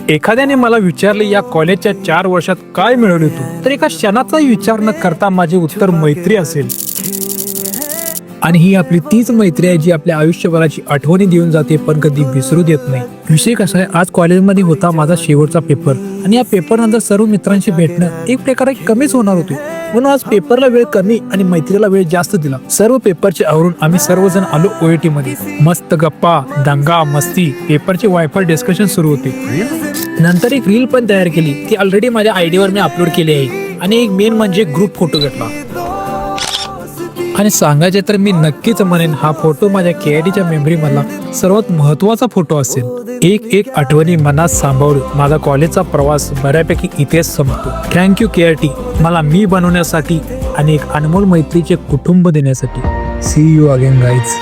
एखाद्याने मला विचारले या कॉलेजच्या 4 वर्षात काय मिळवले तू, तर एका क्षणाचाही विचार न करता माझे उत्तर मैत्री असेल. आणि ही आपली तीच मैत्री आहे जी आपल्या आयुष्यभराची आठवणी देऊन जाते पण कधी विसरू देत नाही. विषय कसा आहे, आज कॉलेजमध्ये होता माझा शेवटचा पेपर आणि या पेपर नंतर सर्व मित्रांशी भेटणं एक प्रकारे कमीच होणार होते. म्हणून आज पेपरला वेळ कमी आणि मैत्रीला वेळ जास्त दिला. सर्व पेपरचे आवरून आम्ही सर्वजण आलो OIT मध्ये. मस्त गप्पा, दंगा, मस्ती, पेपरचे वायफाय डिस्कशन सुरू होते. नंतर एक रील पण तयार केली, ती ऑलरेडी माझ्या ID वर मी अपलोड केली आहे. आणि एक मेन म्हणजे ग्रुप फोटो घेतला. आणि सांगायचे तर मी नक्कीच म्हणेन हा फोटो माझ्या KITच्या मेमरी मधला सर्वात महत्वाचा फोटो असेल. एक आठवणी मनात सांभाळून माझा कॉलेजचा प्रवास बऱ्यापैकी इथेच संपतो. थँक्यू KIT, मला मी बनवण्यासाठी आणि एक अनमोल मैत्रीचे कुटुंब देण्यासाठी. See you again guys.